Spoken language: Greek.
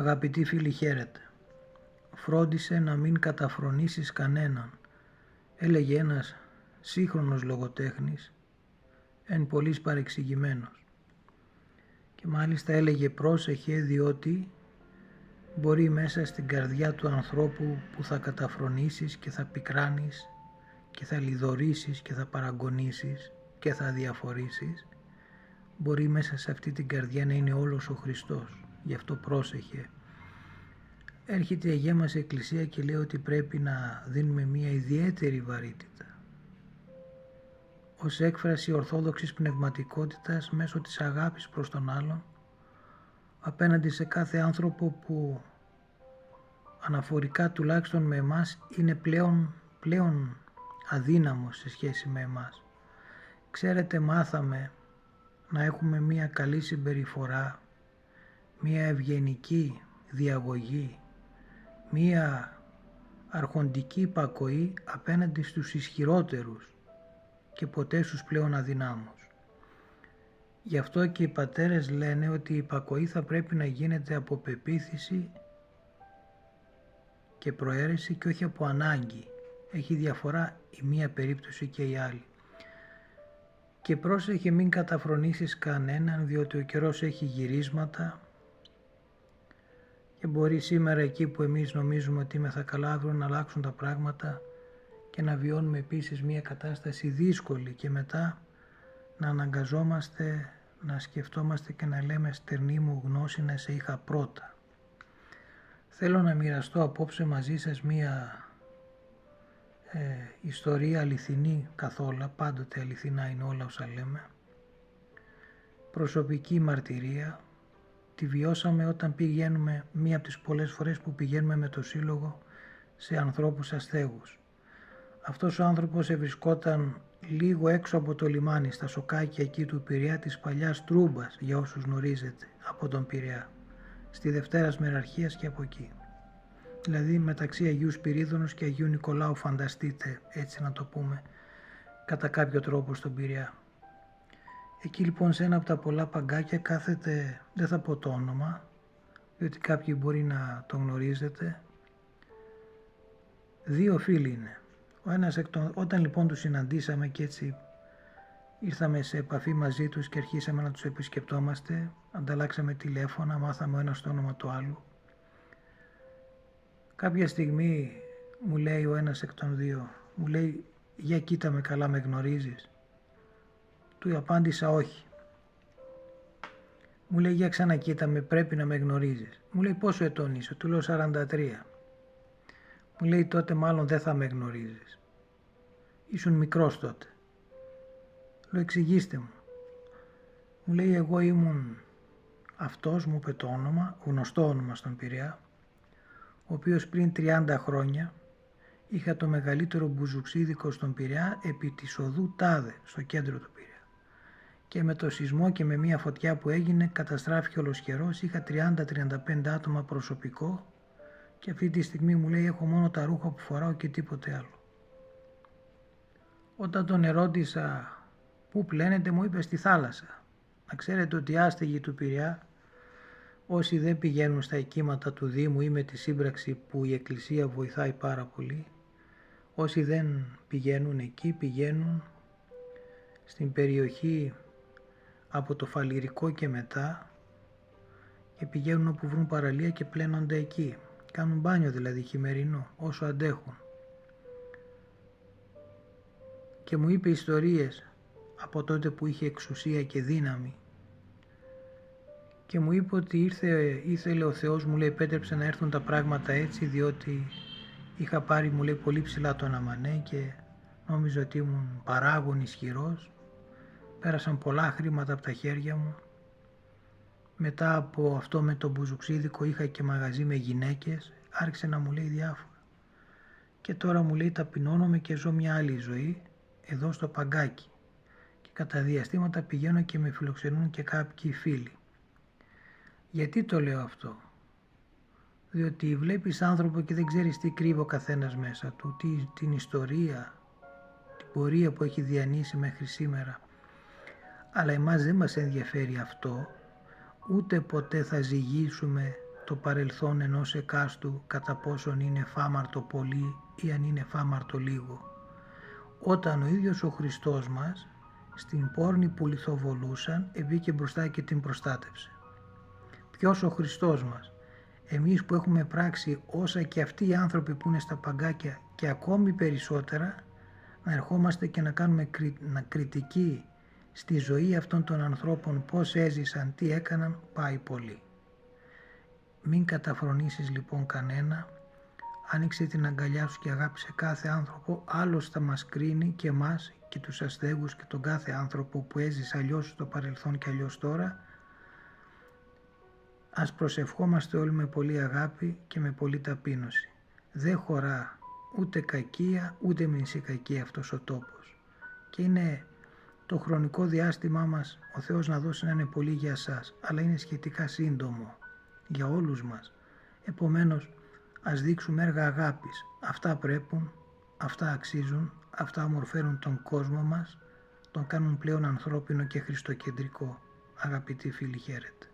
Αγαπητοί φίλοι, χαίρετε. Φρόντισε να μην καταφρονήσεις κανέναν, έλεγε ένας σύγχρονος λογοτέχνης, εν πολλοίς παρεξηγημένος. Και μάλιστα έλεγε πρόσεχε, διότι μπορεί μέσα στην καρδιά του ανθρώπου που θα καταφρονήσεις και θα πικράνεις και θα λιδωρήσεις και θα παραγωνίσεις και θα διαφορήσεις, μπορεί μέσα σε αυτή την καρδιά να είναι όλος ο Χριστός. Γι' αυτό πρόσεχε. Έρχεται η Αγία μας Εκκλησία και λέει ότι πρέπει να δίνουμε μια ιδιαίτερη βαρύτητα ως έκφραση ορθόδοξης πνευματικότητας μέσω της αγάπης προς τον άλλον απέναντι σε κάθε άνθρωπο που αναφορικά τουλάχιστον με εμάς είναι πλέον αδύναμος σε σχέση με εμάς. Ξέρετε, μάθαμε να έχουμε μια καλή συμπεριφορά, μια ευγενική διαγωγή, μια αρχοντική υπακοή απέναντι στους ισχυρότερους και ποτέ στους πλέον αδυνάμους. Γι' αυτό και οι πατέρες λένε ότι η υπακοή θα πρέπει να γίνεται από πεποίθηση και προαίρεση και όχι από ανάγκη. Έχει διαφορά η μία περίπτωση και η άλλη. Και πρόσεχε μην καταφρονήσεις κανέναν, διότι ο καιρός έχει γυρίσματα και μπορεί σήμερα εκεί που εμείς νομίζουμε ότι είμαστε καλά, αύριο να αλλάξουν τα πράγματα και να βιώνουμε επίσης μια κατάσταση δύσκολη και μετά να αναγκαζόμαστε να σκεφτόμαστε και να λέμε «Στερνή μου γνώση να σε είχα πρώτα». Θέλω να μοιραστώ απόψε μαζί σας μια ιστορία αληθινή καθόλου, πάντοτε αληθινά είναι όλα όσα λέμε, προσωπική μαρτυρία. Τη βιώσαμε όταν πηγαίνουμε, μία από τις πολλές φορές που πηγαίνουμε με το σύλλογο σε ανθρώπους αστέγους. Αυτός ο άνθρωπος βρισκόταν λίγο έξω από το λιμάνι, στα σοκάκια εκεί του Πειραιά της παλιάς Τρούμπας, για όσους γνωρίζετε, από τον Πειραιά, στη Δευτέρας Μεραρχίας και από εκεί. Δηλαδή μεταξύ Αγίου Σπυρίδωνος και Αγίου Νικολάου, φανταστείτε, έτσι να το πούμε, κατά κάποιο τρόπο στον Πειραιά. Εκεί λοιπόν σε ένα από τα πολλά παγκάκια κάθεται, δεν θα πω το όνομα, διότι κάποιοι μπορεί να το γνωρίζετε, δύο φίλοι είναι. Ο ένας όταν λοιπόν τους συναντήσαμε και έτσι ήρθαμε σε επαφή μαζί τους και αρχίσαμε να τους επισκεπτόμαστε, ανταλλάξαμε τηλέφωνα, μάθαμε ο ένας το όνομα του άλλου. Κάποια στιγμή μου λέει ο ένας εκ των δύο, μου λέει «Για κοίτα με καλά, με γνωρίζεις?» Του απάντησα «Όχι». Μου λέει «Για ξανακοίτα με, πρέπει να με γνωρίζεις». Μου λέει «Πόσο ετών είσαι?» Του λέω 43. Μου λέει «Τότε μάλλον δεν θα με γνωρίζεις. Ήσουν μικρός τότε». Λέω «Εξηγήστε μου». Μου λέει «Εγώ ήμουν αυτός», μου είπε το όνομα, γνωστό όνομα στον Πειραιά, ο οποίος πριν 30 χρόνια είχα το μεγαλύτερο μπουζουξίδικο στον Πειραιά επί της οδού Τάδε, στο κέντρο του Πειραιά. Και με το σεισμό και με μια φωτιά που έγινε καταστράφηκε ολοσχερός, είχα 30-35 άτομα προσωπικό και αυτή τη στιγμή μου λέει έχω μόνο τα ρούχα που φοράω και τίποτε άλλο. Όταν τον ερώτησα πού πλένετε, μου είπε στη θάλασσα. Να ξέρετε ότι οι άστεγοι του Πειραιά, όσοι δεν πηγαίνουν στα οικίματα του Δήμου ή με τη σύμπραξη που η Εκκλησία βοηθάει πάρα πολύ, όσοι δεν πηγαίνουν εκεί, πηγαίνουν στην περιοχή από το Φαλιρικό και μετά και πηγαίνουν όπου βρουν παραλία και πλένονται εκεί. Κάνουν μπάνιο δηλαδή χειμερινό, όσο αντέχουν. Και μου είπε ιστορίες από τότε που είχε εξουσία και δύναμη και μου είπε ότι ήθελε ο Θεός, μου λέει, επέτρεψε να έρθουν τα πράγματα έτσι, διότι είχα πάρει, μου λέει, πολύ ψηλά τον αμανέ και νόμιζα ότι ήμουν παράγων ισχυρός. Πέρασαν πολλά χρήματα από τα χέρια μου. Μετά από αυτό με το μπουζουξίδικο είχα και μαγαζί με γυναίκες, άρχισε να μου λέει διάφορα. Και τώρα μου λέει ταπεινώνομαι και ζω μια άλλη ζωή εδώ στο παγκάκι. Και κατά διαστήματα πηγαίνω και με φιλοξενούν και κάποιοι φίλοι. Γιατί το λέω αυτό? Διότι βλέπεις άνθρωπο και δεν ξέρεις τι κρύβει ο καθένας μέσα του, την ιστορία, την πορεία που έχει διανύσει μέχρι σήμερα. Αλλά εμάς δεν μας ενδιαφέρει αυτό, ούτε ποτέ θα ζυγίσουμε το παρελθόν ενός εκάστου κατά πόσον είναι φάμαρτο πολύ ή αν είναι φάμαρτο λίγο. Όταν ο ίδιος ο Χριστός μας στην πόρνη που λιθοβολούσαν μπήκε μπροστά και την προστάτευσε. Ποιος ο Χριστός μας? Εμείς που έχουμε πράξει όσα και αυτοί οι άνθρωποι που είναι στα παγκάκια και ακόμη περισσότερα, να ερχόμαστε και να κάνουμε κριτική στη ζωή αυτών των ανθρώπων, πώς έζησαν, τι έκαναν, πάει πολύ. Μην καταφρονήσεις λοιπόν κανένα, άνοιξε την αγκαλιά σου και αγάπησε κάθε άνθρωπο, άλλος θα μας κρίνει και εμάς και τους αστέγους και τον κάθε άνθρωπο που έζησε αλλιώς στο παρελθόν και αλλιώς τώρα. Ας προσευχόμαστε όλοι με πολύ αγάπη και με πολύ ταπείνωση. Δεν χωρά ούτε κακία ούτε μνησικακία αυτός ο τόπος. Και είναι το χρονικό διάστημά μας ο Θεός να δώσει να είναι πολύ για σας, αλλά είναι σχετικά σύντομο για όλους μας. Επομένως, ας δείξουμε έργα αγάπης. Αυτά πρέπουν, αυτά αξίζουν, αυτά ομορφαίνουν τον κόσμο μας, τον κάνουν πλέον ανθρώπινο και χριστοκεντρικό. Αγαπητοί φίλοι, χαίρετε.